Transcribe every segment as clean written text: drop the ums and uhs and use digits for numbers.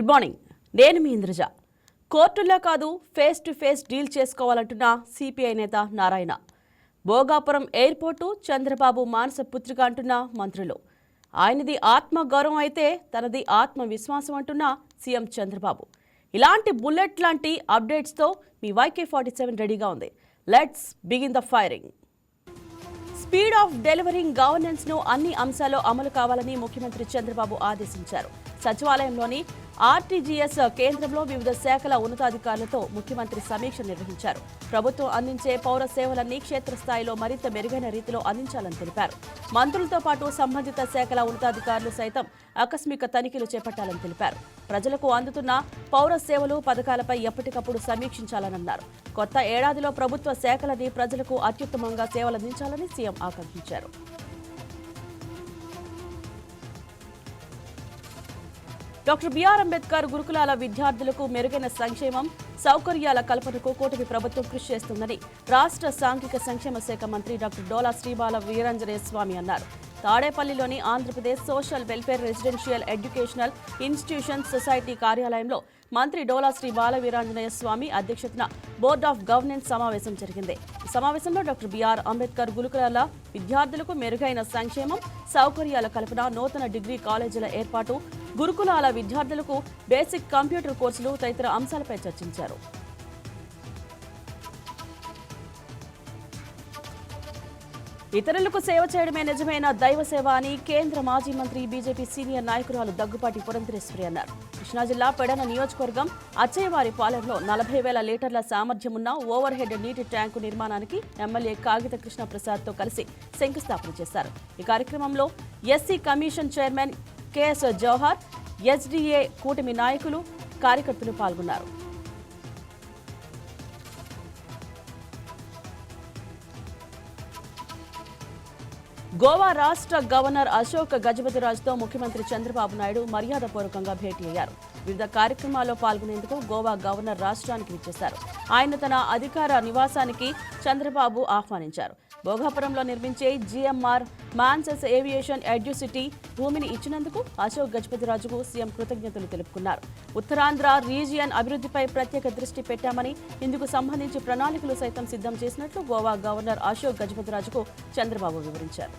Good morning. నేను మీ ఇంద్రజ. కోర్టుల్లో కాదు ఫేస్ టు ఫేస్ డీల్ చేసుకోవాలంటున్న సిపిఐ నేత నారాయణ. భోగాపురం ఎయిర్పోర్టు చంద్రబాబు మానస పుత్రిక అంటున్న మంత్రులు. ఆయనది ఆత్మగౌరవం అయితే తనది ఆత్మవిశ్వాసం అంటున్న సీఎం చంద్రబాబు. ఇలాంటి బుల్లెట్ లాంటి అప్డేట్స్తో మీ YK47 రెడీగా ఉంది. Let's begin the firing. Speed of delivering governance ను అన్ని అంశాల్లో అమలు కావాలని ముఖ్యమంత్రి చంద్రబాబు ఆదేశించారు. సచివాలయంలోని ఆర్టీజీఎస్ కేంద్రంలో వివిధ శాఖల ఉన్నతాధికారులతో ముఖ్యమంత్రి సమీక్ష నిర్వహించారు. ప్రభుత్వం అందించే పౌర సేవలన్నీ క్షేత్రస్థాయిలో మరింత మెరుగైన రీతిలో అందించాలని తెలిపారు. మంత్రులతో పాటు సంబంధిత శాఖల ఉన్నతాధికారులు సైతం ఆకస్మిక తనిఖీలు చేపట్టాలని తెలిపారు. ప్రజలకు అందుతున్న పౌర సేవలు పథకాలపై ఎప్పటికప్పుడు సమీక్షించాలన్నారు. కొత్త ఏడాదిలో ప్రభుత్వ శాఖలది ప్రజలకు అత్యుత్తమంగా సేవలందించాలని సీఎం ఆకాంక్షించారు. డాక్టర్ బిఆర్ అంబేద్కర్ గురుకులాల విద్యార్థులకు మెరుగైన సంక్షేమం, సౌకర్యాల కల్పనకు కూటమి ప్రభుత్వం కృషి చేస్తుందని రాష్ట్ర సాంఘిక సంక్షేమ శాఖ మంత్రి డాక్టర్ డోలా శ్రీబాల వీరాంజనేయ స్వామి అన్నారు. తాడేపల్లిలోని Andhra Pradesh social welfare residential educational institution society కార్యాలయంలో మంత్రి డోలా శ్రీ బాల వీరాంజనేయ స్వామి అధ్యక్షతన బోర్డ్ ఆఫ్ గవర్నెన్స్ సమావేశం జరిగింది. ఈ సమావేశంలో డాక్టర్ బిఆర్ అంబేద్కర్ గురుకులాల విద్యార్థులకు మెరుగైన సంక్షేమం, సౌకర్యాల కల్పన, నూతన డిగ్రీ కాలేజీల ఏర్పాటు, గురుకులాల విద్యార్థులకు బేసిక్ కంప్యూటర్ కోర్సులు తదితర అంశాలపై చర్చించారు. ఇతరులకు సేవ చేయడమే నిజమైన దైవ సేవ అని కేంద్ర మాజీ మంత్రి బీజేపీ సీనియర్ నాయకురాలు దగ్గుపాటి పురంధరేశ్వరి అన్నారు. కృష్ణా జిల్లా పెడన నియోజకవర్గం అచ్చయ్యవారిపాలెంలో 40,000 లీటర్ల సామర్థ్యమున్న ఓవర్ హెడ్ నీటి ట్యాంకు నిర్మాణానికి ఎమ్మెల్యే కాగిత కృష్ణప్రసాద్తో కలిసి శంకుస్థాపన చేశారు. ఈ కార్యక్రమంలో SC commission chairman KS Jawahar, SDA కూటమి నాయకులు, కార్యకర్తలు పాల్గొన్నారు. గోవా రాష్ట్ర గవర్నర్ అశోక్ గజపతిరాజుతో ముఖ్యమంత్రి చంద్రబాబు నాయుడు మర్యాదపూర్వకంగా భేటీ అయ్యారు. వివిధ కార్యక్రమాల్లో పాల్గొనేందుకు గోవా గవర్నర్ రాష్ట్రానికి విచ్చేశారు. ఆయన తన అధికార నివాసానికి చంద్రబాబు ఆహ్వానించారు. భోగాపురంలో నిర్మించే జీఎంఆర్ మాన్సెస్ ఏవియేషన్ ఎడ్యుసిటీ భూమిని ఇచ్చినందుకు అశోక్ గజపతిరాజుకు సీఎం కృతజ్ఞతలు తెలుపుకున్నారు. ఉత్తరాంధ్ర రీజియన్ అభివృద్ధిపై ప్రత్యేక దృష్టి పెట్టామని, ఇందుకు సంబంధించి ప్రణాళికలు సైతం సిద్ధం చేసినట్లు గోవా గవర్నర్ అశోక్ గజపతిరాజుకు చంద్రబాబు వివరించారు.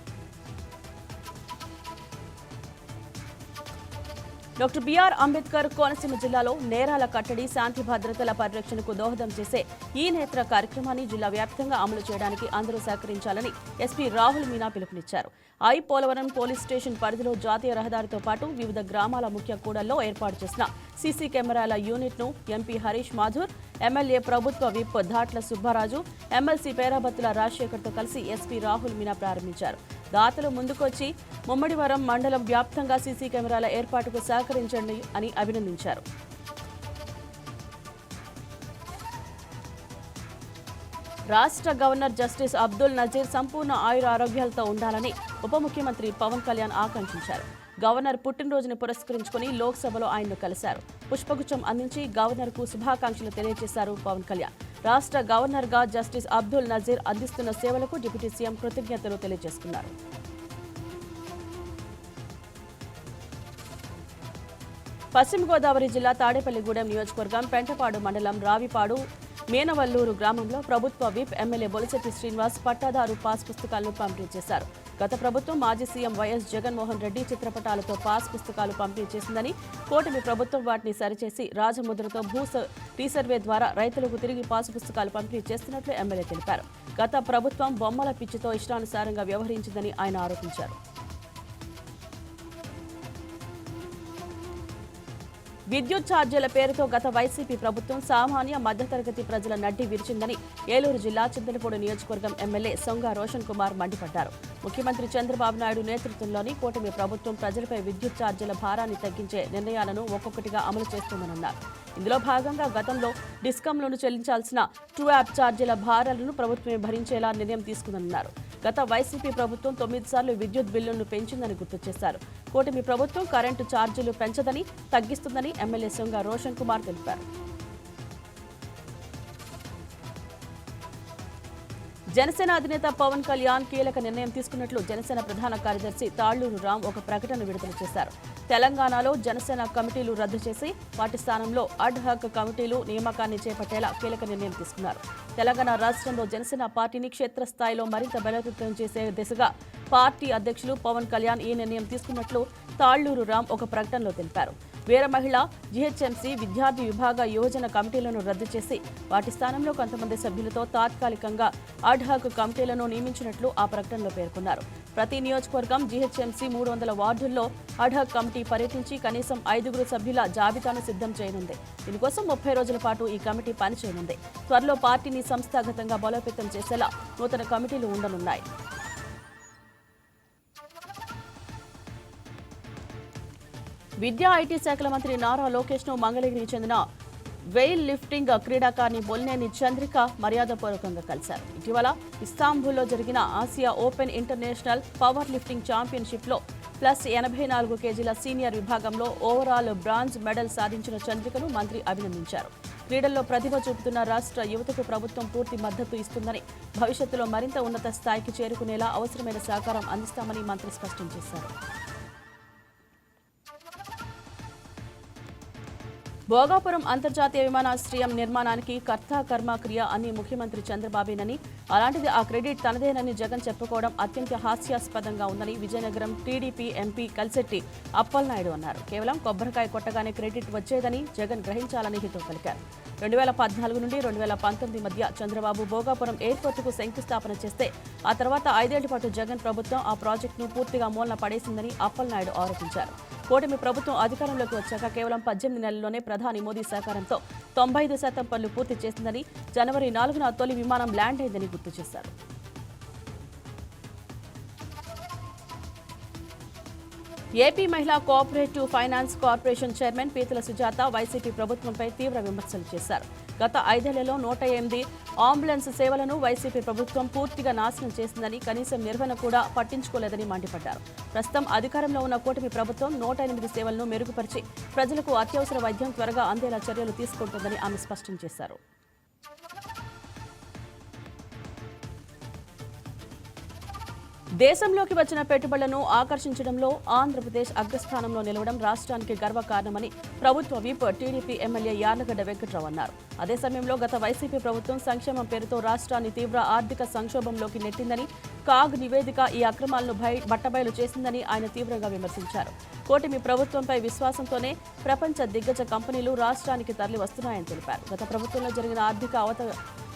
డాక్టర్ బిఆర్ అంబేద్కర్ కోనసీమ జిల్లాలో నేరాల కట్టడి, శాంతి భద్రతల పరిరక్షణకు దోహదం చేసే ఈ నేత్ర కార్యక్రమాన్ని జిల్లా వ్యాప్తంగా అమలు చేయడానికి అందరూ సహకరించాలని ఎస్పీ రాహుల్ మీనా పిలుపునిచ్చారు. పోలవరం పోలీస్ స్టేషన్ పరిధిలో జాతీయ రహదారితో పాటు వివిధ గ్రామాల ముఖ్య కూడల్లో ఏర్పాటు చేసిన సీసీ కెమెరాల యూనిట్ను ఎంపీ హరీష్ మాథూర్, ఎమ్మెల్యే ప్రభుత్వ విప్ ధాట్ల సుబ్బారాజు, ఎమ్మెల్సీ పేరాబత్తుల రాజశేఖర్తో కలిసి ఎస్పీ రాహుల్ మీనా ప్రారంభించారు. దాతలు ముందుకొచ్చి ముమ్మడివరం మండలం వ్యాప్తంగా సీసీ కెమెరాల ఏర్పాటుకు సహకరించండి అని అభినందించారు. రాష్ట్ర గవర్నర్ జస్టిస్ అబ్దుల్ నజీర్ సంపూర్ణ ఆయుర ఆరోగ్యాలతో ఉండాలని ఉప ముఖ్యమంత్రి పవన్ కళ్యాణ్ ఆకాంక్షించారు. గవర్నర్ పుట్టినరోజును పురస్కరించుకుని లోక్సభలో ఆయన్ను కలిశారు. పుష్పగుచ్చం అందించి గవర్నర్కు శుభాకాంక్షలు తెలియజేశారు పవన్ కళ్యాణ్. రాష్ట్ర గవర్నర్గా జస్టిస్ అబ్దుల్ నజీర్ అందిస్తున్న సేవలకు డిప్యూటీ సీఎం కృతజ్ఞతలు తెలియజేసుకున్నారు. పశ్చిమ గోదావరి జిల్లా తాడేపల్లిగూడెం నియోజకవర్గం పెంటపాడు మండలం రావిపాడు మేనవల్లూరు గ్రామంలో ప్రభుత్వ విప్ ఎమ్మెల్యే బొలిశెట్టి శ్రీనివాస్ పట్టాదారు పాస్ పుస్తకాలను పంపిణీ చేశారు. గత ప్రభుత్వం మాజీ సీఎం వైఎస్ జగన్మోహన్ రెడ్డి చిత్రపటాలతో పాస్ పుస్తకాలు పంపిణీ చేసిందని, కూటమి ప్రభుత్వం వాటిని సరిచేసి రాజముద్రతో భూ రీసర్వే ద్వారా రైతులకు తిరిగి పాస్ పుస్తకాలు పంపిణీ చేస్తున్నట్లు ఎమ్మెల్యే తెలిపారు. గత ప్రభుత్వం బొమ్మల పిచ్చితో ఇష్టానుసారంగా వ్యవహరించిందని ఆయన ఆరోపించారు. విద్యుత్ ఛార్జీల పేరుతో గత వైసీపీ ప్రభుత్వం సామాన్య మధ్యతరగతి ప్రజల నడ్డి విరిచిందని ఏలూరు జిల్లా చింతలపూడి నియోజకవర్గం ఎమ్మెల్యే సొంగ రోషన్ కుమార్ మండిపడ్డారు. ముఖ్యమంత్రి చంద్రబాబు నాయుడు నేతృత్వంలోని కూటమి ప్రభుత్వం ప్రజలపై విద్యుత్ ఛార్జీల భారాన్ని తగ్గించే నిర్ణయాలను ఒక్కొక్కటిగా అమలు చేస్తుందన్నారు. ఇందులో భాగంగా గతంలో డిస్కంలను చెల్లించాల్సిన ట్రూ యాప్ ఛార్జీల భారాలను ప్రభుత్వమే భరించేలా నిర్ణయం తీసుకుందన్నారు. గత వైసీపీ ప్రభుత్వం 9 సార్లు విద్యుత్ బిల్లులను పెంచిందని గుర్తు చేశారు. కూటమి ప్రభుత్వం కరెంటు ఛార్జీలు పెంచదని, తగ్గిస్తుందని ఎమ్మెల్యే సొంగ రోషన్ కుమార్ తెలిపారు. జనసేన అధినేత పవన్ కళ్యాణ్ కీలక నిర్ణయం తీసుకున్నట్లు జనసేన ప్రధాన కార్యదర్శి తాళ్లూరు రామ్ ఒక ప్రకటన విడుదల చేశారు. తెలంగాణలో జనసేన కమిటీలు రద్దు చేసి వాటి స్థానంలో అడ్ హాక్ కమిటీలు నియామకాన్ని చేపట్టేలా కీలక నిర్ణయం తీసుకున్నారు. తెలంగాణ రాష్ట్రంలో జనసేన పార్టీని క్షేత్రస్థాయిలో మరింత బలోపేతం చేసే దిశగా పార్టీ అధ్యక్షులు పవన్ కళ్యాణ్ ఈ నిర్ణయం తీసుకున్నట్లు తాళ్లూరు రామ్ ఒక ప్రకటనలో తెలిపారు. వీర మహిళ, జీహెచ్ఎంసీ, విద్యార్థి విభాగ యువజన కమిటీలను రద్దు చేసి వాటి స్థానంలో కొంతమంది సభ్యులతో తాత్కాలికంగా అడ్ హాక్ కమిటీలను నియమించినట్లు ఆ ప్రకటనలో పేర్కొన్నారు. ప్రతి నియోజకవర్గం, జీహెచ్ఎంసీ 300 వార్డుల్లో అడ్ హాక్ కమిటీ పర్యటించి కనీసం 5 సభ్యుల జాబితాను సిద్ధం చేయనుంది. దీనికోసం 30 రోజుల పాటు ఈ కమిటీ పనిచేయనుంది. త్వరలో పార్టీని సంస్థాగతంగా బలోపేతం చేసేలా నూతన కమిటీలు ఉండనున్నాయి. విద్యా, ఐటీ శాఖల మంత్రి నారా లోకేష్ను మంగళగిరికి చెందిన వెయిల్ లిఫ్టింగ్ క్రీడాకారిణి బొల్నేని చంద్రిక మర్యాదపూర్వకంగా కలిశారు. ఇటీవల ఇస్తాంబుల్లో జరిగిన Asia open international powerlifting ఛాంపియన్షిప్లో +84 కేజీల సీనియర్ విభాగంలో ఓవరాల్ బ్రాంజ్ మెడల్ సాధించిన చంద్రికను మంత్రి అభినందించారు. క్రీడల్లో ప్రతిభ చూపుతున్న రాష్ట్ర యువతకు ప్రభుత్వం పూర్తి మద్దతు ఇస్తుందని, భవిష్యత్తులో మరింత ఉన్నత స్థాయికి చేరుకునేలా అవసరమైన సహకారం అందిస్తామని మంత్రి స్పష్టం చేశారు. భోగాపురం అంతర్జాతీయ విమానాశ్రయం నిర్మాణానికి కర్త కర్మ క్రియ అని ముఖ్యమంత్రి చంద్రబాబేనని, అలాంటిది ఆ క్రెడిట్ తనదేనని జగన్ చెప్పుకోవడం అత్యంత హాస్యాస్పదంగా ఉందని విజయనగరం టీడీపీ ఎంపీ కలిశెట్టి అప్పలనాయుడు అన్నారు. కేవలం కొబ్బరికాయ కొట్టగానే క్రెడిట్ వచ్చేదని జగన్ గ్రహించాలని హితవు పలికారు. 2014 నుండి 2019 మధ్య చంద్రబాబు భోగాపురం ఎయిర్పోర్టుకు శంకుస్థాపన చేస్తే ఆ తర్వాత 5 ఏళ్ల పాటు జగన్ ప్రభుత్వం ఆ ప్రాజెక్టును పూర్తిగా మూలన పడేసిందని అప్పలనాయుడు ఆరోపించారు. కూటమి ప్రభుత్వం అధికారంలోకి వచ్చాక కేవలం 18 నెలల్లోనే ప్రధాని మోదీ సహకారంతో 95% పనులు పూర్తి చేసిందని, జనవరి 4న తొలి విమానం ల్యాండ్ అయిందని గుర్తు చేశారు. ఏపీ మహిళా కోఆపరేటివ్ ఫైనాన్స్ కార్పొరేషన్ చైర్మన్ పీతల సుజాత వైసీపీ ప్రభుత్వంపై తీవ్ర విమర్శలు చేశారు. గత 5 ఏళ్లలో 108 అంబులెన్స్ సేవలను వైసీపీ ప్రభుత్వం పూర్తిగా నాశనం చేసిందని, కనీసం నిర్వహణ కూడా పట్టించుకోలేదని మండిపడ్డారు. ప్రస్తుతం అధికారంలో ఉన్న కూటమి ప్రభుత్వం 108 సేవలను మెరుగుపరిచి ప్రజలకు అత్యవసర వైద్యం త్వరగా అందేలా చర్యలు తీసుకుంటుందని ఆమె స్పష్టం చేశారు. దేశంలోకి వచ్చిన పెట్టుబడులను ఆకర్షించడంలో ఆంధ్రప్రదేశ్ అగ్రస్థానంలో నిలవడం రాష్ట్రానికి గర్వకారణమని ప్రభుత్వ whip TDP MLA Yarlagadda Venkatrao అన్నారు. అదే సమయంలో గత వైసీపీ ప్రభుత్వం సంక్షేమం పేరుతో రాష్ట్రాన్ని తీవ్ర ఆర్థిక సంక్షోభంలోకి నెట్టిందని, కాగ్ నివేదిక ఈ అక్రమాలను బట్టబయలు చేసిందని ఆయన తీవ్రంగా విమర్శించారు. కూటమి ప్రభుత్వంపై విశ్వాసంతోనే ప్రపంచ దిగ్గజ కంపెనీలు రాష్ట్రానికి తరలి వస్తున్నాయని తెలిపారు. గత ప్రభుత్వంలో జరిగిన ఆర్థిక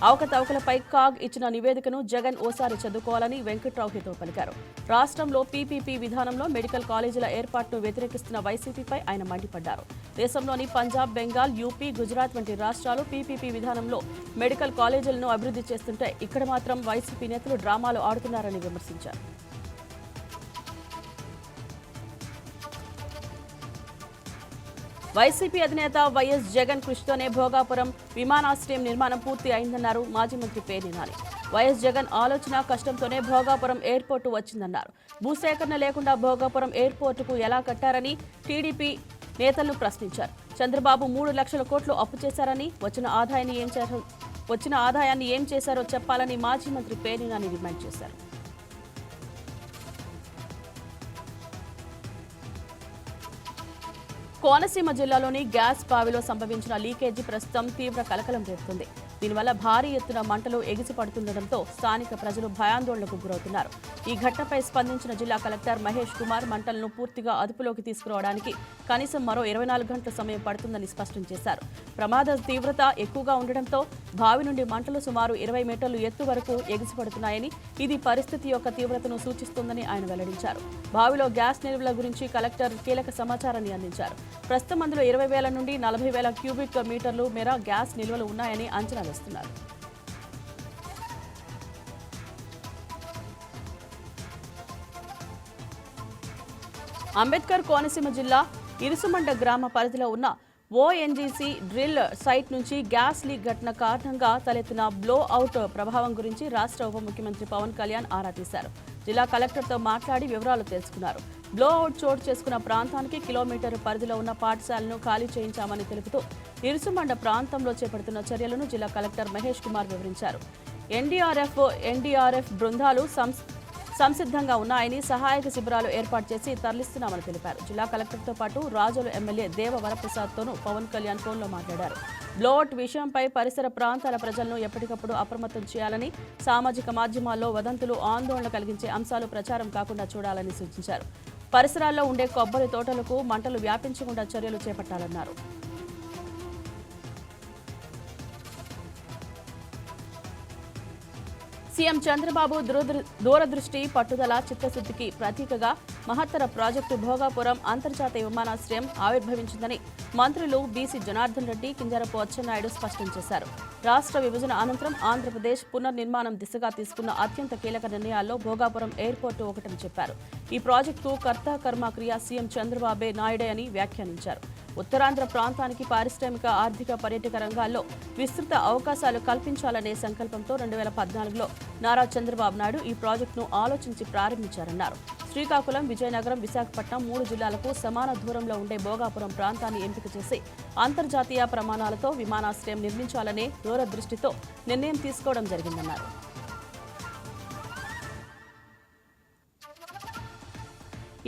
అవకతవకలపై కాగ్ ఇచ్చిన నివేదికను జగన్ ఓసారి చదువుకోవాలని వెంకట్రావు హితవు పలికారు. రాష్ట్రంలో పీపీపీ విధానంలో మెడికల్ కాలేజీల ఏర్పాటును వ్యతిరేకిస్తున్న వైసీపీపై ఆయన మండిపడ్డారు. దేశంలోని పంజాబ్, బెంగాల్, యూపీ, గుజరాత్ వంటి రాష్ట్రాలు పీపీపీ విధానంలో మెడికల్ కాలేజీలను అభివృద్ధి చేస్తుంటే ఇక్కడ మాత్రం వైసీపీ నేతలు డ్రామాలు ఆడుతున్నారని విమర్శించారు. వైసీపీ అధినేత వైఎస్ జగన్ కృషితోనే భోగాపురం విమానాశ్రయం నిర్మాణం పూర్తి అయిందన్నారు మాజీ మంత్రి పేర్ని నాని. వైఎస్ జగన్ ఆలోచన, కష్టంతోనే భోగాపురం ఎయిర్పోర్టు వచ్చిందన్నారు. భూసేకరణ లేకుండా భోగాపురం ఎయిర్పోర్టుకు ఎలా కట్టారని టీడీపీ నేతలను ప్రశ్నించారు. చంద్రబాబు 3 లక్షల కోట్లు అప్పు చేశారని, వచ్చిన ఆదాయాన్ని ఏం చేశారో చెప్పాలని మాజీ మంత్రి పేర్ని నాని డిమాండ్ చేశారు. కోనసీమ జిల్లాలోని గ్యాస్ బావిలో సంభవించిన లీకేజీ ప్రస్తుతం తీవ్ర కలకలం రేపుతుంది. దీనివల్ల భారీ ఎత్తున మంటలు ఎగిసిపడుతుండటంతో స్థానిక ప్రజలు భయాందోళనకు గురవుతున్నారు. ఈ ఘటనపై స్పందించిన జిల్లా కలెక్టర్ మహేష్ కుమార్ మంటలను పూర్తిగా అదుపులోకి తీసుకురావడానికి కనీసం మరో 24 గంటల సమయం పడుతుందని స్పష్టం చేశారు. ప్రమాద తీవ్రత ఎక్కువగా ఉండడంతో బావి నుండి మంటలు సుమారు 20 మీటర్లు ఎత్తు వరకు ఎగిసిపడుతున్నాయని, ఇది పరిస్థితి యొక్క తీవ్రతను సూచిస్తోందని ఆయన వెల్లడించారు. బావిలో గ్యాస్ నిల్వల గురించి కలెక్టర్ కీలక సమాచారాన్ని అందించారు. ప్రస్తుతం అందులో 20,000 నుండి 40,000 క్యూబిక్ మీటర్లు మేర గ్యాస్ నిల్వలు ఉన్నాయని అంచనా వేస్తున్నారు. అంబేద్కర్ కోనసీమ జిల్లా ఇరుసుమండ గ్రామ పరిధిలో ఉన్న ఓఎన్జీసీ డ్రిల్ సైట్ నుంచి గ్యాస్ లీక్ ఘటన కారణంగా తలెత్తిన బ్లో అవుట్ ప్రభావం గురించి రాష్ట్ర ఉప ముఖ్యమంత్రి పవన్ కళ్యాణ్ ఆరా తీశారు. జిల్లా కలెక్టర్తో మాట్లాడి వివరాలు తెలుసుకున్నారు. బ్లో అవుట్ చోటు చేసుకున్న ప్రాంతానికి కిలోమీటర్ పరిధిలో ఉన్న పాఠశాలను ఖాళీ చేయించామని తెలుపుతూ ఇరుసుమండ ప్రాంతంలో చేపడుతున్న చర్యలను జిల్లా కలెక్టర్ మహేష్ కుమార్ వివరించారు. ఎన్డీఆర్ఎఫ్ బృందాలు సంసిద్ధంగా ఉన్నాయని సహాయక శిబిరాలు ఏర్పాటు చేసి తరలిస్తున్నామని తెలిపారు. జిల్లా కలెక్టర్తో పాటు రాజోలు ఎమ్మెల్యే దేవ వరప్రసాద్తోనూ పవన్ కళ్యాణ్ ఫోన్లో మాట్లాడారు. బ్లోఅవుట్ విషయంపై పరిసర ప్రాంతాల ప్రజలను ఎప్పటికప్పుడు అప్రమత్తం చేయాలని, సామాజిక మాధ్యమాల్లో వదంతులు, ఆందోళన కలిగించే అంశాలు ప్రచారం కాకుండా చూడాలని సూచించారు. పరిసరాల్లో ఉండే కొబ్బరి తోటలకు మంటలు వ్యాపించకుండా చర్యలు చేపట్టాలన్నారు. సీఎం చంద్రబాబు దూరదృష్టి, పట్టుదల, చిత్తశుద్ధికి ప్రతీకగా మహత్తర ప్రాజెక్టు భోగాపురం అంతర్జాతీయ విమానాశ్రయం ఆవిర్భవించిందని మంత్రులు బీసీ జనార్దన్ రెడ్డి, కింజరపు అచ్చెన్నాయుడు స్పష్టం చేశారు. రాష్ట్ర విభజన అనంతరం ఆంధ్రప్రదేశ్ పునర్నిర్మాణం దిశగా తీసుకున్న అత్యంత కీలక నిర్ణయాల్లో భోగాపురం ఎయిర్పోర్టు ఒకటని చెప్పారు. ఈ ప్రాజెక్టుకు కర్త కర్మ క్రియ సీఎం చంద్రబాబే నాయుడే అని వ్యాఖ్యానించారు. ఉత్తరాంధ్ర ప్రాంతానికి పారిశ్రామిక, ఆర్థిక, పర్యాటక రంగాల్లో విస్తృత అవకాశాలు కల్పించాలనే సంకల్పంతో 2014లో నారా చంద్రబాబు నాయుడు ఈ ప్రాజెక్టును ఆలోచించి ప్రారంభించారన్నారు. శ్రీకాకుళం, విజయనగరం, విశాఖపట్నం 3 జిల్లాలకు సమాన దూరంలో ఉండే భోగాపురం ప్రాంతాన్ని ఎంపిక చేసి అంతర్జాతీయ ప్రమాణాలతో విమానాశ్రయం నిర్మించాలనే దూరదృష్టితో నిర్ణయం తీసుకోవడం జరిగిందన్నారు.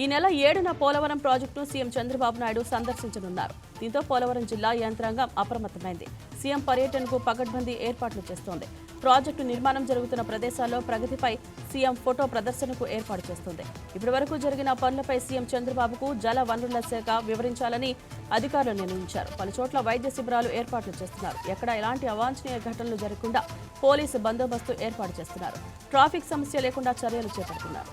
ఈ నెల 7న పోలవరం ప్రాజెక్టును సీఎం చంద్రబాబు నాయుడు సందర్శించనున్నారు. దీంతో పోలవరం జిల్లా యంత్రాంగం అప్రమత్తమైంది. సీఎం పర్యటనకు పకడ్బందీ ఏర్పాట్లు చేస్తోంది. ప్రాజెక్టు నిర్మాణం జరుగుతున్న ప్రదేశాల్లో ప్రగతిపై సీఎం ఫోటో ప్రదర్శనకు ఏర్పాటు చేస్తోంది. ఇప్పటివరకు జరిగిన పనులపై సీఎం చంద్రబాబుకు జల వనరుల శాఖ వివరించాలని అధికారులు నిర్ణయించారు. పలుచోట్ల వైద్య శిబిరాలు ఏర్పాట్లు చేస్తున్నారు. ఎక్కడ ఎలాంటి అవాంఛనీయ ఘటనలు జరగకుండా పోలీసు బందోబస్తు ఏర్పాటు చేస్తున్నారు. ట్రాఫిక్ సమస్య లేకుండా చర్యలు చేపడుతున్నారు.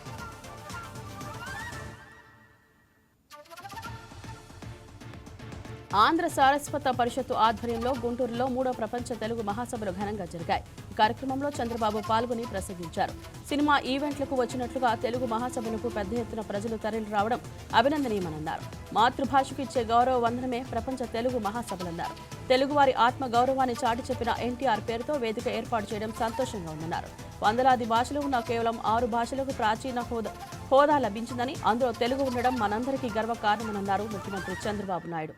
ఆంధ్ర సారస్వత పరిషత్తు ఆధ్వర్యంలో గుంటూరులో 3వ ప్రపంచ తెలుగు మహాసభలు ఘనంగా జరిగాయి. ఈ కార్యక్రమంలో చంద్రబాబు పాల్గొని ప్రసంగించారు. సినిమా ఈవెంట్లకు వచ్చినట్లుగా తెలుగు మహాసభలకు పెద్ద ఎత్తున ప్రజలు తరలి రావడం అభినందనీయమన్నారు. మాతృభాషకు ఇచ్చే గౌరవ వందనమే ప్రపంచ తెలుగు మహాసభలన్నారు. తెలుగువారి ఆత్మ గౌరవాన్ని చాటి చెప్పిన ఎన్టీఆర్ పేరుతో వేదిక ఏర్పాటు చేయడం సంతోషంగా ఉందన్నారు. వందలాది భాషలు ఉన్న కేవలం 6 భాషలకు ప్రాచీన హోదా లభించిందని, అందులో తెలుగు ఉండడం మనందరికీ గర్వకారణమన్నారు ముఖ్యమంత్రి చంద్రబాబు నాయుడు.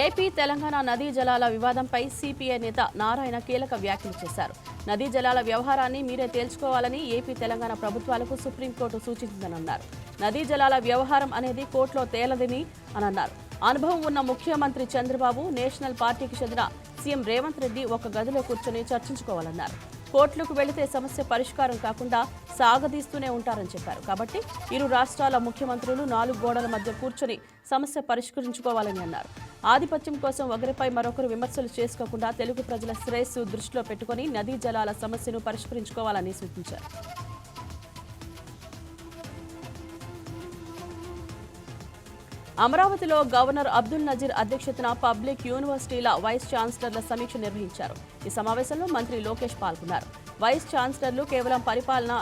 ఏపీ తెలంగాణ నదీ జలాల వివాదంపై సిపిఐ నేత నారాయణ కీలక వ్యాఖ్యలు చేశారు. నదీ జలాల వ్యవహారాన్ని మీరే తేల్చుకోవాలని ఏపీ తెలంగాణ ప్రభుత్వాలకు సుప్రీంకోర్టు సూచించిందని అన్నారు. నదీ జలాల వ్యవహారం అనేది కోర్టులో తేలదని అన్నారు. అనుభవం ఉన్న ముఖ్యమంత్రి చంద్రబాబు, నేషనల్ పార్టీకి చెందిన సీఎం రేవంత్ రెడ్డి ఒక గదిలో కూర్చొని చర్చించుకోవాలన్నారు. కోర్టులకు వెళితే సమస్య పరిష్కారం కాకుండా సాగదీస్తూనే ఉంటారని చెప్పారు. కాబట్టి ఇరు రాష్ట్రాల ముఖ్యమంత్రులు 4 గోడల మధ్య కూర్చొని సమస్య పరిష్కరించుకోవాలని అన్నారు. ఆధిపత్యం కోసం ఒకరిపై మరొకరు విమర్శలు చేసుకోకుండా తెలుగు ప్రజల శ్రేయస్సు దృష్టిలో పెట్టుకుని నదీ జలాల సమస్యను పరిష్కరించుకోవాలని సూచించారు. అమరావతిలో గవర్నర్ అబ్దుల్ నజీర్ అధ్యక్షతన పబ్లిక్ యూనివర్సిటీల వైస్ ఛాన్సలర్ల సమీక్ష నిర్వహించారు. ఈ సమావేశంలో మంత్రి లోకేష్ పాల్గొన్నారు. వైస్ ఛాన్సలర్లు కేవలం పరిపాలనా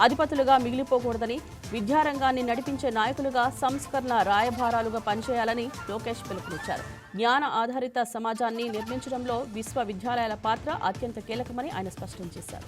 అధిపతులుగా మిగిలిపోకూడదని, విద్యారంగాన్ని నడిపించే నాయకులుగా, సంస్కరణ రాయబారాలుగా పనిచేయాలని లోకేష్ పిలుపునిచ్చారు. జ్ఞాన ఆధారిత సమాజాన్ని నిర్మించడంలో విశ్వవిద్యాలయాల పాత్ర అత్యంత కీలకమని ఆయన స్పష్టం చేశారు.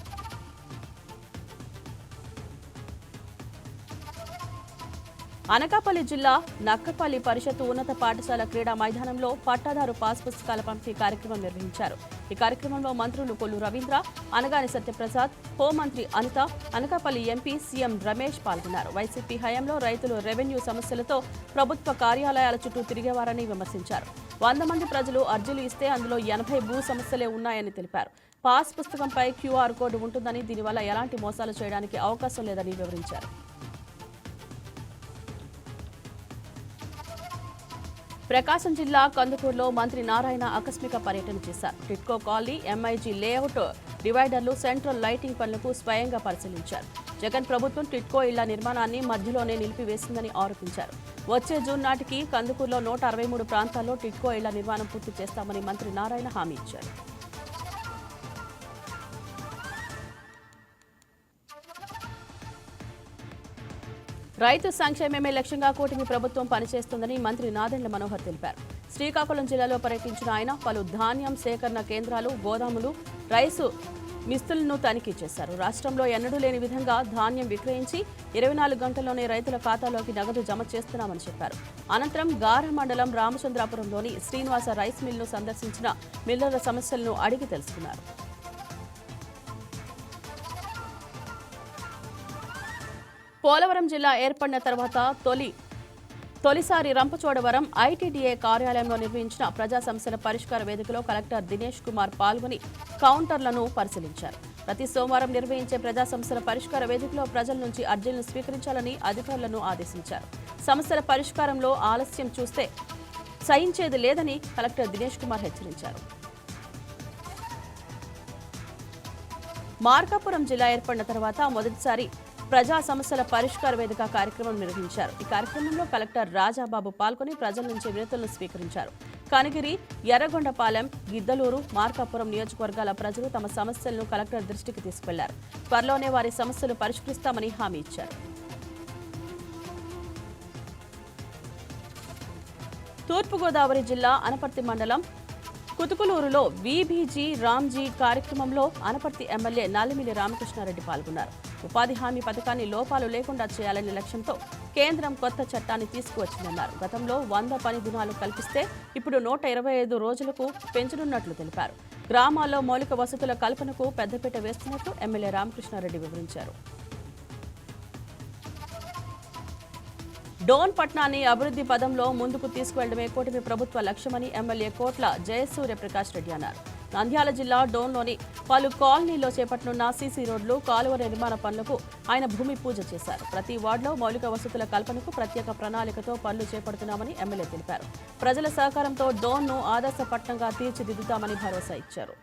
అనకాపల్లి జిల్లా నక్కపల్లి పరిషత్తు ఉన్నత పాఠశాల క్రీడా మైదానంలో పట్టాదారు పాస్ పుస్తకాల పంపిణీ కార్యక్రమం నిర్వహించారు. ఈ కార్యక్రమంలో మంత్రులు కొల్లు రవీంద్ర, అనగాని సత్యప్రసాద్, హోంమంత్రి అనిత, అనకాపల్లి ఎంపీ సీఎం రమేష్ పాల్గొన్నారు. వైసీపీ హయాంలో రైతులు రెవెన్యూ సమస్యలతో ప్రభుత్వ కార్యాలయాల చుట్టూ తిరిగేవారని విమర్శించారు. 100 మంది ప్రజలు అర్జీలు ఇస్తే అందులో 80 భూ సమస్యలే ఉన్నాయని తెలిపారు. పాస్ పుస్తకంపై క్యూఆర్ కోడ్ ఉంటుందని, దీనివల్ల ఎలాంటి మోసాలు చేయడానికి అవకాశం లేదని వివరించారు. ప్రకాశం జిల్లా కందుకూరులో మంత్రి నారాయణ ఆకస్మిక పర్యటన చేశారు. టిట్కో కాలనీ, ఎంఐజీ లేఅవుట్, డివైడర్లు, సెంట్రల్ లైటింగ్ పనులకు స్వయంగా పరిశీలించారు. జగన్ ప్రభుత్వం టిట్కో ఇళ్ల నిర్మాణాన్ని మధ్యలోనే నిలిపివేసిందని ఆరోపించారు. వచ్చే జూన్ నాటికి కందుకూరులో 163 ప్రాంతాల్లో టిట్కో ఇళ్ల నిర్మాణం పూర్తి చేస్తామని మంత్రి నారాయణ హామీ ఇచ్చారు. రైతు సంక్షేమమే లక్ష్యంగా కూటమి ప్రభుత్వం పనిచేస్తుందని మంత్రి నాదెండ్ల మనోహర్ తెలిపారు. శ్రీకాకుళం జిల్లాలో పర్యటించిన ఆయన పలు ధాన్యం సేకరణ కేంద్రాలు, గోదాములు, రైసు మిస్తులను తనిఖీ చేశారు. రాష్ట్రంలో ఎన్నడూ లేని విధంగా ధాన్యం విక్రయించి 24 గంటల్లోనే రైతుల ఖాతాలోకి నగదు జమ చేస్తున్నామని చెప్పారు. అనంతరం గార మండలం రామచంద్రాపురంలోని శ్రీనివాస రైస్ మిల్ను సందర్శించిన మిల్లర్ల సమస్యలను అడిగి తెలుసుకున్నారు. పోలవరం జిల్లా ఏర్పడిన తర్వాత తొలిసారి రంపచోడవరం ఐటీడీఏ కార్యాలయంలో నిర్వహించిన ప్రజా సమస్యల పరిష్కార వేదికలో కలెక్టర్ దినేష్ కుమార్ పాల్గొని కౌంటర్లను పరిశీలించారు. ప్రతి సోమవారం నిర్వహించే ప్రజా సమస్యల పరిష్కార వేదికలో ప్రజల నుంచి అర్జీలను స్వీకరించాలని అధికారులను ఆదేశించారు. సమస్యల పరిష్కారంలో ఆలస్యం చూస్తే సహించేది లేదని కలెక్టర్ దినేష్ కుమార్ హెచ్చరించారు. మార్కాపురం జిల్లా ఏర్పడిన తర్వాత మొదటిసారి ప్రజా సమస్యల పరిష్కార వేదిక కార్యక్రమం నిర్వహించారు. ఈ కార్యక్రమంలో కలెక్టర్ రాజాబాబు పాల్గొని ప్రజల నుంచి వినతులను స్వీకరించారు. కనిగిరి, ఎర్రగొండపాలెం, గిద్దలూరు, మార్కాపురం నియోజకవర్గాల ప్రజలు తమ సమస్యలను కలెక్టర్ దృష్టికి తీసుకెళ్లారు. త్వరలోనే వారి సమస్యలు పరిష్కరిస్తామని హామీ ఇచ్చారు. తూర్పుగోదావరి జిల్లా అనపర్తి మండలం కుతుకులూరులో వీబీజీ రామ్జీ కార్యక్రమంలో అనపర్తి ఎమ్మెల్యే నల్లిమిల్లి రామకృష్ణారెడ్డి పాల్గొన్నారు. ఉపాధి హామీ పథకాన్ని లోపాలు లేకుండా చేయాలనే లక్ష్యంతో కేంద్రం కొత్త చట్టాన్ని తీసుకువచ్చిందన్నారు. గతంలో 100 పని దినాలు కల్పిస్తే ఇప్పుడు 125 రోజులకు పెంచనున్నట్లు తెలిపారు. గ్రామాల్లో మౌలిక వసతుల కల్పనకు పెద్దపీట వేస్తున్నట్లు ఎమ్మెల్యే రామకృష్ణారెడ్డి వివరించారు. డోన్ పట్నాన్ని అభివృద్ధి పదంలో ముందుకు తీసుకువెళ్లడమే కూటమి ప్రభుత్వ లక్ష్యమని ఎమ్మెల్యే కోట్ల జయసూర్యప్రకాష్ రెడ్డి అన్నారు. నంద్యాల జిల్లా డోన్లోని పలు కాలనీల్లో చేపట్టనున్న సీసీ రోడ్లు, కాలువ నిర్మాణ పనులకు ఆయన భూమి పూజ చేశారు. ప్రతి వార్డులో మౌలిక వసతుల కల్పనకు ప్రత్యేక ప్రణాళికతో పనులు చేపడుతున్నామని ఎమ్మెల్యే తెలిపారు. ప్రజల సహకారంతో డోన్ను ఆదర్శ పట్టణంగా తీర్చిదిద్దుతామని భరోసా ఇచ్చారు.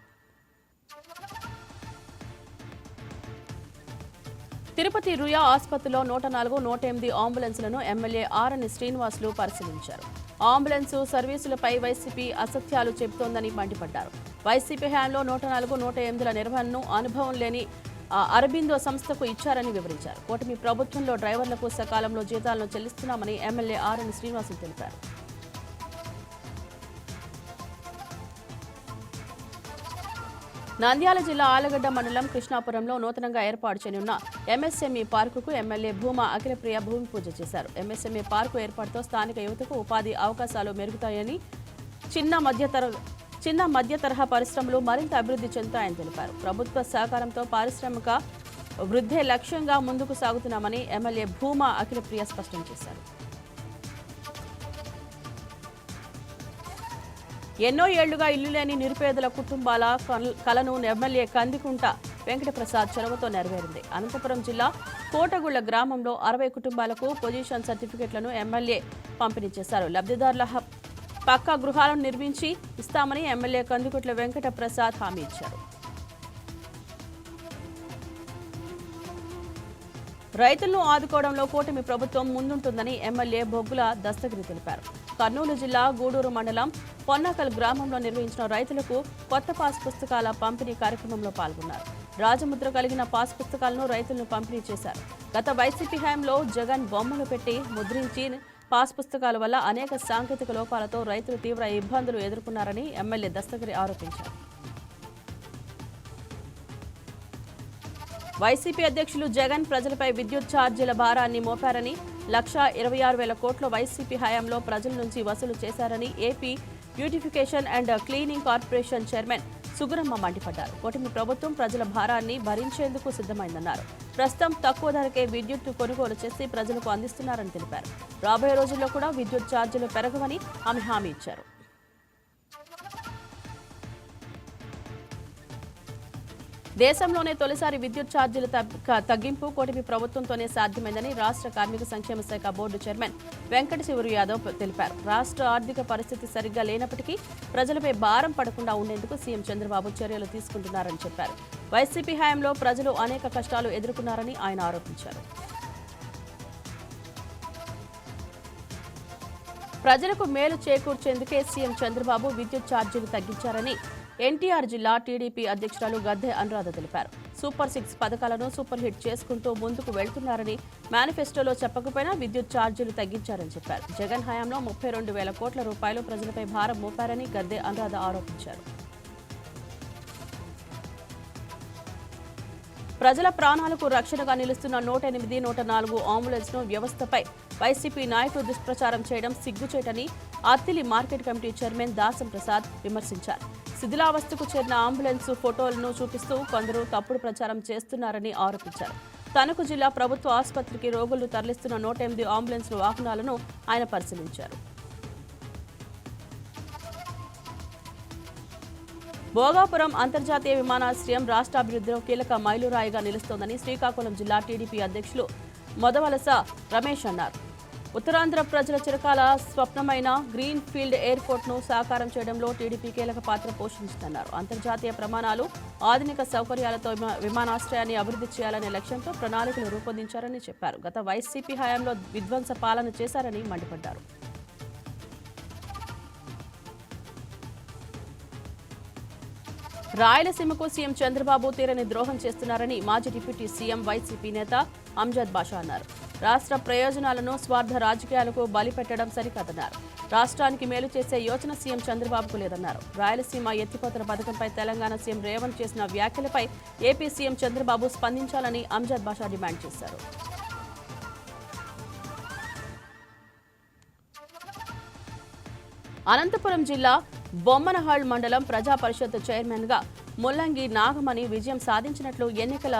తిరుపతి రుయా ఆసుపత్రిలో 104, 108 అంబులెన్స్లను ఎమ్మెల్యే ఆర్ఎన్ శ్రీనివాసులు పరిశీలించారు. అంబులెన్స్ సర్వీసులపై వైసీపీ అసత్యాలు చెబుతోందని మండిపడ్డారు. వైసీపీ హయాంలో 104, 108ల నిర్వహణను అనుభవం లేని అరబిందో సంస్థకు ఇచ్చారని వివరించారు. కూటమి ప్రభుత్వంలో డ్రైవర్లకు సకాలంలో జీతాలను చెల్లిస్తున్నామని ఎమ్మెల్యే ఆర్ఎన్ శ్రీనివాసులు తెలిపారు. నంద్యాల జిల్లా ఆలగడ్డ మండలం కృష్ణాపురంలో నూతనంగా ఏర్పాటు చేయనున్న ఎంఎస్ఎంఈ పార్కుకు ఎమ్మెల్యే భూమా అఖిలప్రియ భూమి పూజ చేశారు. ఎంఎస్ఎంఈ పార్కు ఏర్పాటుతో స్థానిక యువతకు ఉపాధి అవకాశాలు మెరుగుతాయని, చిన్న మధ్య తరహా పరిశ్రమలు మరింత అభివృద్ధి చెందుతాయని తెలిపారు. ప్రభుత్వ సహకారంతో పారిశ్రామిక వృద్ధే లక్ష్యంగా ముందుకు సాగుతున్నామని ఎమ్మెల్యే భూమా అఖిలప్రియ స్పష్టం చేశారు. ఎన్నో ఏళ్లుగా ఇల్లు లేని నిరుపేదల కుటుంబాల కలను ఎమ్మెల్యే కందికుంట వెంకటప్రసాద్ చొరవతో నెరవేరింది. అనంతపురం జిల్లా కోటగుళ్ల గ్రామంలో 60 కుటుంబాలకు పొజిషన్ సర్టిఫికెట్లను ఎమ్మెల్యే పంపిణీ చేశారు. లబ్ధిదారుల పక్కా గృహాలను నిర్మించి ఇస్తామని ఎమ్మెల్యే కందికుంట్ల వెంకటప్రసాద్ హామీ ఇచ్చారు. రైతులను ఆదుకోవడంలో కూటమి ప్రభుత్వం ముందుంటుందని ఎమ్మెల్యే బొగ్గుల దస్తగిరి తెలిపారు. కర్నూలు జిల్లా గూడూరు మండలం పొన్నకల్ గ్రామంలో నిర్వహించిన రైతులకు కొత్త పాస్ పుస్తకాల పంపిణీ కార్యక్రమంలో పాల్గొన్నారు. రాజముద్ర కలిగిన పాస్ పుస్తకాలను రైతులను పంపిణీ చేశారు. గత వైసీపీ హయాంలో జగన్ బొమ్మలు పెట్టి ముద్రించి పాస్ పుస్తకాల వల్ల అనేక సాంకేతిక లోపాలతో రైతులు తీవ్ర ఇబ్బందులు ఎదుర్కొన్నారని ఎమ్మెల్యే దస్తగిరి ఆరోపించారు. వైసీపీ అధ్యక్షులు జగన్ ప్రజలపై విద్యుత్ ఛార్జీల భారాన్ని మోపారని, 1,26,000 కోట్ల వైసీపీ హయాంలో ప్రజల నుంచి వసూలు చేశారని AP beautification and cleaning corporation chairman Suguramma మండిపడ్డారు. కూటమి ప్రభుత్వం ప్రజల భారాన్ని భరించేందుకు సిద్ధమైందన్నారు. ప్రస్తుతం తక్కువ ధరకే విద్యుత్ కొనుగోలు చేసి ప్రజలకు అందిస్తున్నారని తెలిపారు. రాబోయే రోజుల్లో కూడా విద్యుత్ ఛార్జీలు పెరగవని ఆమె హామీ ఇచ్చారు. దేశంలోనే తొలిసారి విద్యుత్ ఛార్జీల తగ్గింపు కూటమి ప్రభుత్వంతోనే సాధ్యమైందని రాష్ట్ర కార్మిక సంక్షేమ శాఖ బోర్డు చైర్మన్ వెంకట శివరు యాదవ్ తెలిపారు. రాష్ట్ర ఆర్థిక పరిస్థితి సరిగ్గా లేనప్పటికీ ప్రజలపై భారం పడకుండా ఉండేందుకు సీఎం చంద్రబాబు చర్యలు తీసుకుంటున్నారని చెప్పారు. వైసీపీ హయాంలో ప్రజలు అనేక కష్టాలు ఎదుర్కొన్నారని ఆయన ఆరోపించారు. ప్రజలకు మేలు చేకూర్చేందుకే సీఎం చంద్రబాబు విద్యుత్ ఛార్జీలు తగ్గించారని ఎన్టీఆర్ జిల్లా టీడీపీ అధ్యక్షురాలు గద్దె అనురాధ తెలిపారు. సూపర్ 6 పథకాలను సూపర్ హిట్ చేసుకుంటూ ముందుకు వెళ్తున్నారని, మేనిఫెస్టోలో చెప్పకపోయినా విద్యుత్ ఛార్జీలు తగ్గించారని చెప్పారు. జగన్ హయాంలో 32,000 కోట్ల రూపాయలు ప్రజలపై భారం మోపారని గద్దె అనురాధ ఆరోపించారు. ప్రజల ప్రాణాలకు రక్షణగా నిలుస్తున్న 108, 104 అంబులెన్స్ను వ్యవస్థపై వైసీపీ నాయకులు దుష్ప్రచారం చేయడం సిగ్గుచేటని Attili market committee chairman Dasam Prasad విమర్శించారు. శిథిలావస్థకు చేరిన అంబులెన్స్ ఫోటోలను చూపిస్తూ కొందరు తప్పుడు ప్రచారం చేస్తున్నారని ఆరోపించారు. తణుకు జిల్లా ప్రభుత్వ ఆసుపత్రికి రోగులు తరలిస్తున్న 108 అంబులెన్స్ వాహనాలను ఆయన పరిశీలించారు. భోగాపురం అంతర్జాతీయ విమానాశ్రయం రాష్ట్ర అభివృద్ధిలో కీలక మైలురాయిగా నిలుస్తోందని శ్రీకాకుళం జిల్లా టీడీపీ అధ్యక్షులు మొదవలస రమేష్ అన్నారు. ఉత్తరాంధ్ర ప్రజల చిరకాల స్వప్నమైన గ్రీన్ ఫీల్డ్ ఎయిర్పోర్ట్ను సాకారం చేయడంలో టీడీపీ కీలక పాత్ర పోషించిందన్నారు. అంతర్జాతీయ ప్రమాణాలు, ఆధునిక సౌకర్యాలతో విమానాశ్రయాన్ని అభివృద్ధి చేయాలనే లక్ష్యంతో ప్రణాళికలు రూపొందించారని చెప్పారు. గత వైసీపీ హయాంలో విధ్వంస పాలన చేశారని మండిపడ్డారు. రాయలసీమకు సీఎం చంద్రబాబు తీరని ద్రోహం చేస్తున్నారని మాజీ డిప్యూటీ సీఎం వైసీపీ నేత అంజద్ బాషా అన్నారు. రాష్ట్ర ప్రయోజనాలను స్వార్థ రాజకీయాలకు బలిపెట్టడం సరికాదన్నారు. రాష్ట్రానికి మేలు చేసే యోచన సీఎం చంద్రబాబుకు లేదన్నారు. రాయలసీమ ఎత్తిపోతల పథకంపై తెలంగాణ సీఎం రేవంత్ చేసిన వ్యాఖ్యలపై ఏపీ సీఎం చంద్రబాబు స్పందించాలని అంజద్ బాషా డిమాండ్ చేశారు. అనంతపురం జిల్లా బొమ్మనహాళ్ మండలం ప్రజా పరిషత్ చైర్మన్ గా ముల్లంగి నాగమణి విజయం సాధించినట్లు ఎన్నికల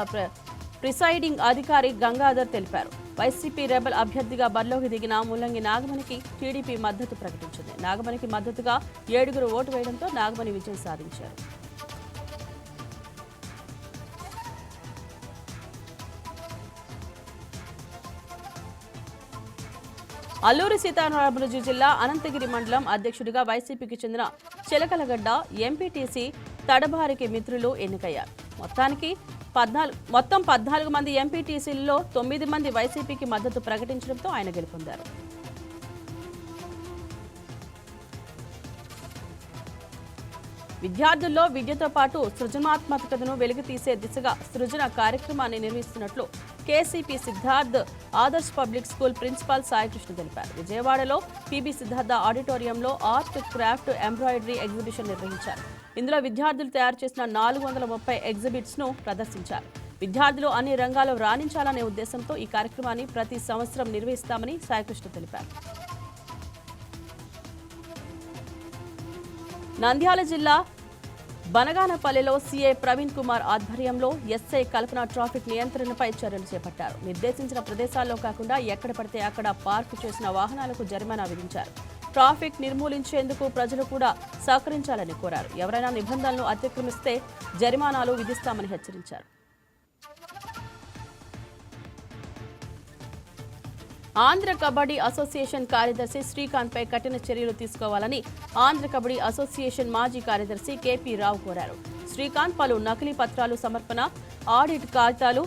ప్రిసైడింగ్ అధికారి గంగాధర్ తెలిపారు. వైసీపీ రెబల్ అభ్యర్థిగా బరిలోకి దిగిన ముల్లంగి నాగమణికి టీడీపీ మద్దతు ప్రకటించింది. నాగమణికి మద్దతుగా 7 ఓటు వేయడంతో నాగమణి విజయం సాధించారు. అల్లూరి సీతారామరాజు జిల్లా అనంతగిరి మండలం అధ్యక్షుడిగా వైసీపీకి చెందిన చిలకలగడ్డ ఎంపీటీసీ తడబారికి మిత్రులు ఎన్నికయ్యారు. మొత్తం 14 మంది ఎంపీటీసీల్లో 9 మంది వైసీపీకి మద్దతు ప్రకటించడంతో ఆయన గెలుపొందారు. విద్యార్థుల్లో విద్యతో పాటు సృజనాత్మకతను వెలుగుతీసే దిశగా సృజన కార్యక్రమాన్ని నిర్వహిస్తున్నట్లు KCP Siddharth Adarsh public school principal Saikrishna తెలిపారు. విజయవాడలో పీబీ సిద్ధార్థ ఆడిటోరియంలో ఆర్ట్, క్రాఫ్ట్, ఎంబ్రాయిడరీ ఎగ్జిబిషన్ నిర్వహించారు. ఇందులో విద్యార్థులు తయారు చేసిన 430 ఎగ్జిబిట్స్ ను ప్రదర్శించారు. విద్యార్థులు అన్ని రంగాల్లో రాణించాలనే ఉద్దేశంతో ఈ కార్యక్రమాన్ని ప్రతి సంవత్సరం నిర్వహిస్తామని సాయికృష్ణ తెలిపారు. నంద్యాల జిల్లా బనగానపల్లిలో సీఐ ప్రవీణ్ కుమార్ ఆధ్వర్యంలో ఎస్ఐ కల్పన ట్రాఫిక్ నియంత్రణపై చర్యలు చేపట్టారు. నిర్దేశించిన ప్రదేశాల్లో కాకుండా ఎక్కడ పడితే అక్కడ పార్కు చేసిన వాహనాలకు జరిమానా విధించారు. ట్రాఫిక్ నిర్మూలించేందుకు ప్రజలు కూడా సహకరించాలని కోరారు. ఎవరైనా నిబంధనలు అతిక్రమిస్తే జరిమానాలు విధిస్తామని హెచ్చరించారు. ఆంధ్ర కబడ్డీ అసోసియేషన్ కార్యదర్శి శ్రీకాంత్ పై కఠిన చర్యలు తీసుకోవాలని ఆంధ్ర కబడ్డీ అసోసియేషన్ మాజీ కార్యదర్శి కేపీ రావు కోరారు. శ్రీకాంత్ పలు నకిలీ పత్రాలు సమర్పణ, ఆడిట్ కాగితాలు,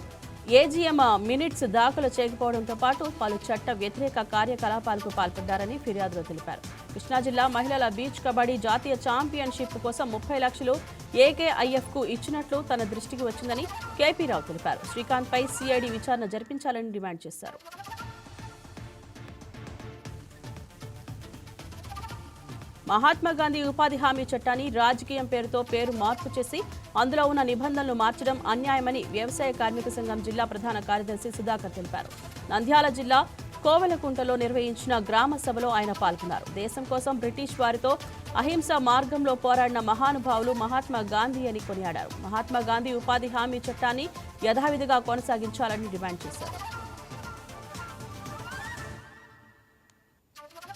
ఏజీఎం మినిట్స్ దాఖలు చేయకపోవడంతో పాటు పలు చట్ట వ్యతిరేక కార్యకలాపాలకు పాల్పడ్డారని ఫిర్యాదులో తెలిపారు. కృష్ణా జిల్లా మహిళల బీచ్ కబడ్డీ జాతీయ ఛాంపియన్షిప్ కోసం 30 లక్షలు ఏకేఐఎఫ్కు ఇచ్చినట్లు తన దృష్టికి వచ్చిందని కేపీ రావు తెలిపారు. శ్రీకాంత్ పై సిఐడి విచారణ జరిపించాలని డిమాండ్ చేశారు. మహాత్మా గాంధీ ఉపాధి హామీ చట్టాన్ని రాజకీయం పేరుతో పేరు మార్పు చేసి అందులో ఉన్న నిబంధనలు మార్చడం అన్యాయమని వ్యవసాయ కార్మిక సంఘం జిల్లా ప్రధాన కార్యదర్శి సుధాకర్ తెలిపారు. నంద్యాల జిల్లా కోవెలకుంటలో నిర్వహించిన గ్రామ సభలో ఆయన పాల్గొన్నారు. దేశం కోసం బ్రిటిష్ వారితో అహింస మార్గంలో పోరాడిన మహానుభావులు మహాత్మా గాంధీ అని కొనియాడారు. మహాత్మా గాంధీ ఉపాధి హామీ చట్టాన్ని యథావిధిగా కొనసాగించాలని డిమాండ్ చేశారు.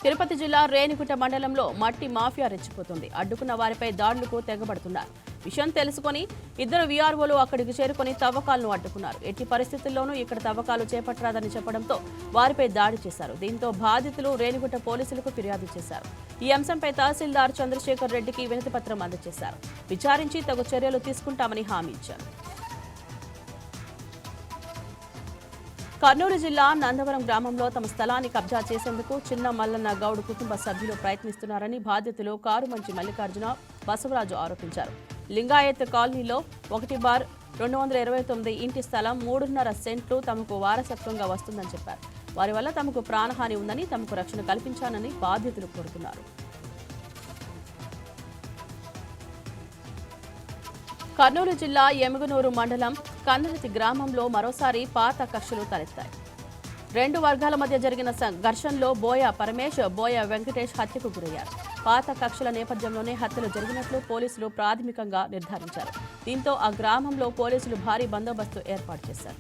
తిరుపతి జిల్లా రేణిగుంట మండలంలో మట్టి మాఫియా రెచ్చిపోతుంది. అడ్డుకున్న వారిపై దాడులకు తెగబడుతున్నారు. విషయం తెలుసుకుని 2 వీఆర్ఓలు అక్కడికి చేరుకుని తవ్వకాలను అడ్డుకున్నారు. ఎట్టి పరిస్థితుల్లోనూ ఇక్కడ తవ్వకాలు చేపట్టరాదని చెప్పడంతో వారిపై దాడి చేశారు. దీంతో బాధితులు రేణిగుంట పోలీసులకు ఫిర్యాదు చేశారు. ఈ అంశంపై తహసీల్దార్ చంద్రశేఖర్ రెడ్డికి వినతిపత్రం అందజేశారు. విచారించి తగు చర్యలు తీసుకుంటామని హామీ ఇచ్చారు. కర్నూలు జిల్లా నందవరం గ్రామంలో తమ స్థలాన్ని కబ్జా చేసేందుకు చిన్న మల్లన్న గౌడ్ కుటుంబ సభ్యులు ప్రయత్నిస్తున్నారని బాధితులు కారుమంచి మల్లికార్జున బసవరాజు ఆరోపించారు. లింగాయత్ కాలనీలో 1/229 ఇంటి స్థలం 3.5 సెంట్లు తమకు వారసత్వంగా వస్తుందని చెప్పారు. వారి వల్ల తమకు ప్రాణహాని ఉందని, తమకు రక్షణ కల్పించాలని బాధితులు కోరుతున్నారు. కర్నూలు జిల్లా ఎముగనూరు మండలం కన్నరతి గ్రామంలో మరోసారి పాత కక్షలు తలెత్తాయి. 2 వర్గాల మధ్య జరిగిన ఘర్షణలో బోయ పరమేశ్, బోయ వెంకటేష్ హత్యకు గురయ్యారు. పాత కక్షల నేపథ్యంలోనే హత్యలు జరిగినట్లు పోలీసులు ప్రాథమికంగా నిర్ధారించారు. దీంతో ఆ గ్రామంలో పోలీసులు భారీ బందోబస్తు ఏర్పాటు చేశారు.